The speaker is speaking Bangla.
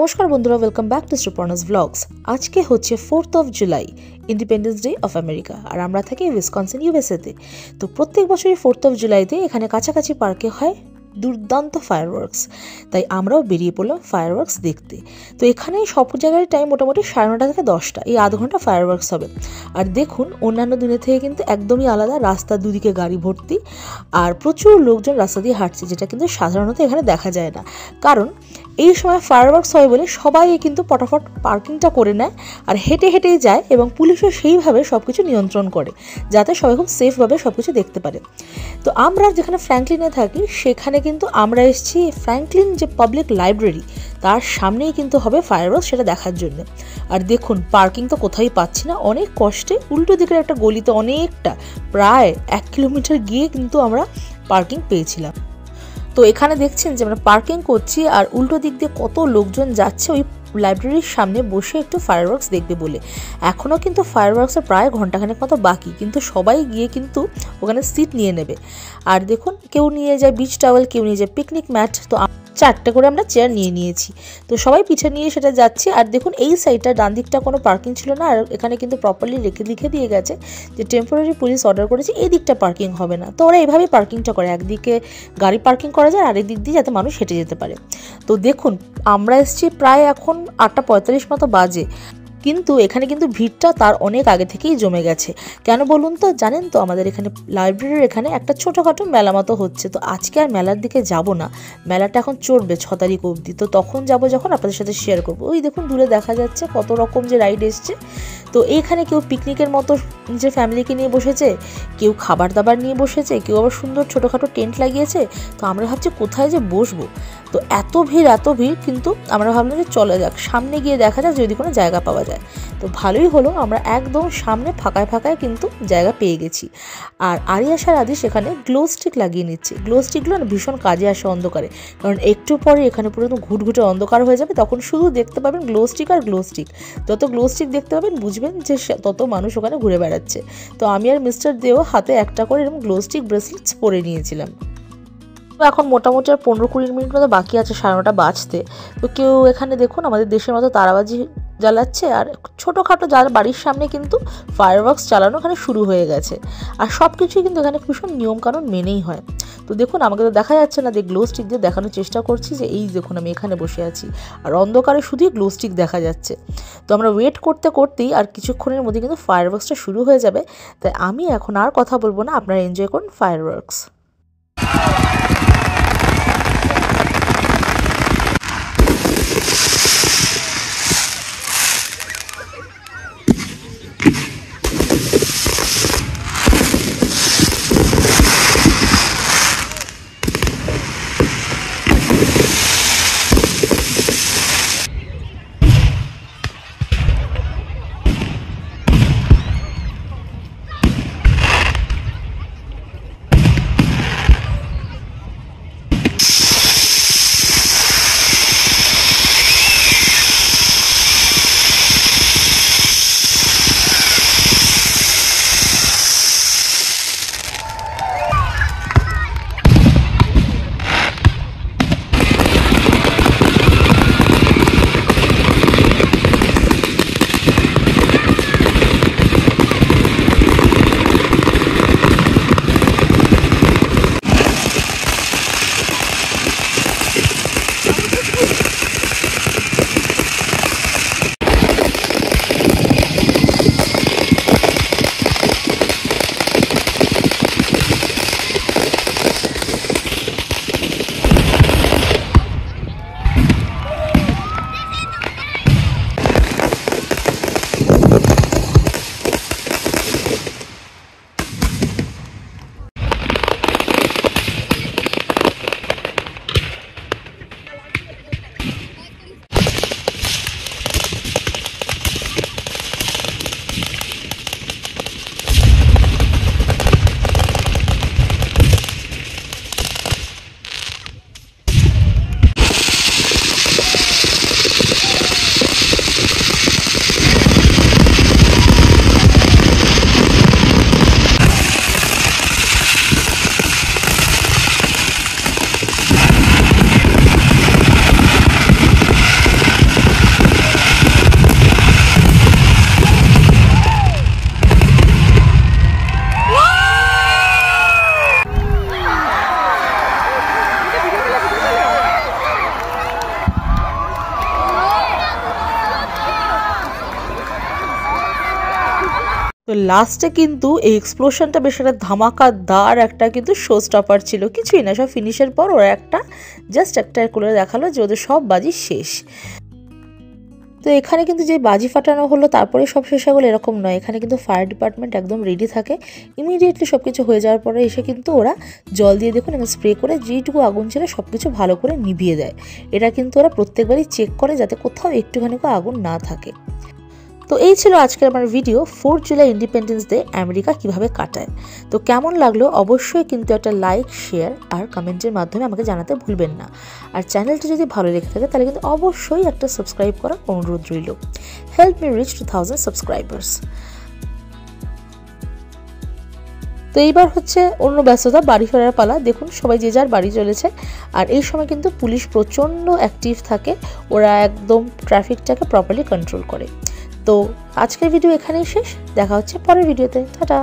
নমস্কার বন্ধুরা, welcome back to Suparna's blogs. আজকে হচ্ছে 4th of July, independence day of America, আর আমরা থাকি উইসকনসিন ইউএসএতে। তো প্রত্যেক বছরই 4th অফ জুলাইতে এখানে কাছাকাছি পার্কে হয় দুর্দান্ত ফায়ারওয়ার্কস। তাই আমরাও বেরিয়ে পড়লাম ফায়ারওয়ার্কস দেখতে। তো এখানে সব জায়গায় টাইম মোটামুটি 9:30 থেকে 10টা, এই আধ ঘন্টা ফায়ারওয়ার্কস হবে। আর দেখুন, অন্যান্য দিনের থেকে কিন্তু একদমই আলাদা। রাস্তা দুদিকে গাড়ি ভর্তি আর প্রচুর লোকজন রাস্তা দিয়ে হাঁটছে, যেটা কিন্তু সাধারণত এখানে দেখা যায় না। কারণ এই সময় ফায়ারওয়ার্কস হয় বলে সবাই কিন্তু ফটাফট পার্কিংটা করে নেয় আর হেঁটে হেঁটেই যায়, এবং পুলিশও সেইভাবে সব কিছু নিয়ন্ত্রণ করে যাতে সবাই খুব সেফভাবে সব কিছু দেখতে পারে। তো আমরা যেখানে ফ্র্যাঙ্কলিনে থাকি সেখানে কিন্তু আমরা এসেছি ফ্র্যাঙ্কলিন যে পাবলিক লাইব্রেরি, তার সামনেই কিন্তু হবে ফায়ারওয়ার্কস, সেটা দেখার জন্য। আর দেখুন, পার্কিং তো কোথায় পাচ্ছি না, অনেক কষ্টে উল্টো দিকের একটা গলিতে অনেকটা প্রায় 1 কিলোমিটার গিয়ে কিন্তু আমরা পার্কিং পেয়েছিলাম। তো এখানে দেখছেন যে আমরা পার্কিং করছি আর উল্টো দিক দিয়ে কত লোকজন যাচ্ছে ওই লাইব্রেরির সামনে বসে একটু ফায়ারওয়ার্কস দেখবে বলে। এখনও কিন্তু ফায়ারওয়ার্কসের প্রায় ঘন্টাখানেক মতো বাকি, কিন্তু সবাই গিয়ে কিন্তু ওখানে সিট নিয়ে নেবে। আর দেখুন, কেউ নিয়ে যায় বিচ টাওয়েল, কেউ নিয়ে যায় পিকনিক ম্যাট। তো 4টে করে আমরা চেয়ার নিয়ে নিয়েছি, তো সবাই পিছে নিয়ে সেটা যাচ্ছি। আর দেখুন, এই সাইডটা ডান দিকটা কোনো পার্কিং ছিল না, আর এখানে কিন্তু প্রপারলি লিখে দিয়ে গেছে যে টেম্পোরারি পুলিশ অর্ডার করেছে এই দিকটা পার্কিং হবে না। তো ওরা এইভাবেই পার্কিংটা করে, একদিকে গাড়ি পার্কিং করা যায় আর দিক দিয়ে যাতে মানুষ হেঁটে যেতে পারে। তো দেখুন, আমরা এসেছি প্রায় এখন 8:45 মতো বাজে, কিন্তু এখানে কিন্তু ভিড়টা তার অনেক আগে থেকেই জমে গেছে। কেন বলুন তো? জানেন তো, আমাদের এখানে লাইব্রেরির এখানে একটা ছোটোখাটো মেলা মতো হচ্ছে। তো আজকে আর মেলার দিকে যাব না, মেলাটা এখন চলবে 6 তারিখ অবধি। তো তখন যাব, যখন আপনাদের সাথে শেয়ার করবো। ওই দেখুন, দূরে দেখা যাচ্ছে কত রকম যে রাইড এসছে। তো এইখানে কেউ পিকনিকের মতো নিজের ফ্যামিলিকে নিয়ে বসেছে, কেউ খাবার দাবার নিয়ে বসেছে, কেউ আবার সুন্দর ছোটোখাটো টেন্ট লাগিয়েছে। তো আমরা ভাবছি কোথায় যে বসবো। তো এত ভিড়, কিন্তু আমরা ভাবলাম যে চলে যাক, সামনে গিয়ে দেখা যাক যদি কোনো জায়গা পাওয়া যায়। তো ভালোই হলো, আমরা একদম সামনে ফাঁকায় কিন্তু জায়গা পেয়ে গেছি। আর আরিয়াসার আদি সেখানে গ্লো স্টিক লাগিয়ে নিচ্ছে। গ্লো স্টিকগুলো না ভীষণ কাজে আসে অন্ধকারে, কারণ একটু পরে এখানে পুরো ঘুটঘুটে অন্ধকার হয়ে যাবে, তখন শুধু দেখতে পাবেন গ্লো স্টিক আর গ্লো স্টিক। যত গ্লো স্টিক দেখতে পাবেন বুঝবেন যে তত মানুষ ওখানে ঘুরে বেড়াচ্ছে। তো আমি আর মিস্টার দেও হাতে একটা করে এরকম গ্লো স্টিক ব্রেসলেটস পরে নিয়েছিলাম। তো এখন মোটামুটি আর 15-20 মিনিট মতো বাকি আছে 9:30 বাজতে। তো কেউ এখানে দেখুন আমাদের দেশের মতো তারাবাজি জ্বালাচ্ছে, আর ছোটোখাটো যার বাড়ির সামনে কিন্তু ফায়ারওয়ার্কস চালানো এখানে শুরু হয়ে গেছে। আর সব কিছুই কিন্তু এখানে ভীষণ নিয়মকানুন মেনেই হয়। তো দেখুন, আমাকে তো দেখা যাচ্ছে না, গ্লো স্টিক দিয়ে দেখানোর চেষ্টা করছি যে এই দেখুন আমি এখানে বসে আছি, আর অন্ধকারে শুধুই গ্লো স্টিক দেখা যাচ্ছে। তো আমরা ওয়েট করতেই আর কিছুক্ষণের মধ্যে কিন্তু ফায়ারওয়ার্কসটা শুরু হয়ে যাবে। তাই আমি এখন আর কথা বলবো না, আপনারা এনজয় করুন ফায়ারওয়ার্কস। লাস্টে কিন্তু এই এক্সপ্লোশনটা বেশ একটা ধামাকাদার একটা কিন্তু শো স্টপার ছিল। কিছুই না, সব ফিনিশের পর ওরা জাস্ট একটা করে দেখালো যে ওদের সব বাজি শেষ। তো এখানে কিন্তু যে বাজি ফাটানো হলো তারপরে সব শেষ হয়ে গেলো এরকম নয়, এখানে কিন্তু ফায়ার ডিপার্টমেন্ট একদম রেডি থাকে। ইমিডিয়েটলি সব কিছু হয়ে যাওয়ার পরে এসে কিন্তু ওরা জল দিয়ে দেখুন এবং স্প্রে করে যেইটুকু আগুন ছিল সব কিছু ভালো করে নিভিয়ে দেয়। এটা কিন্তু ওরা প্রত্যেকবারই চেক করে যাতে কোথাও একটুখানিও আগুন না থাকে। তো এই ছিল আজকের আমার video, 4 July independence day America কিভাবে কাটায়। তো কেমন লাগলো অবশ্যই কিন্তু একটা লাইক, শেয়ার আর কমেন্টের মাধ্যমে আমাকে জানাতে ভুলবেন না। আর চ্যানেলটি যদি ভালো লেগে থাকে তাহলে কিন্তু অবশ্যই একটা সাবস্ক্রাইব করার অনুরোধ রইল। Help me reach 2000 subscribers. তো এইবার হচ্ছে অন্য ব্যস্ততা, বাড়ি ফেরার পালা। দেখুন সবাই যে যার বাড়ি চলেছে। আর এই সময় কিন্তু পুলিশ প্রচণ্ড অ্যাক্টিভ থাকে, ওরা একদম ট্রাফিকটাকে প্রপারলি কন্ট্রোল করে। তো আজকের ভিডিও এখানেই শেষ, দেখা হচ্ছে পরের ভিডিওতে। টাটা।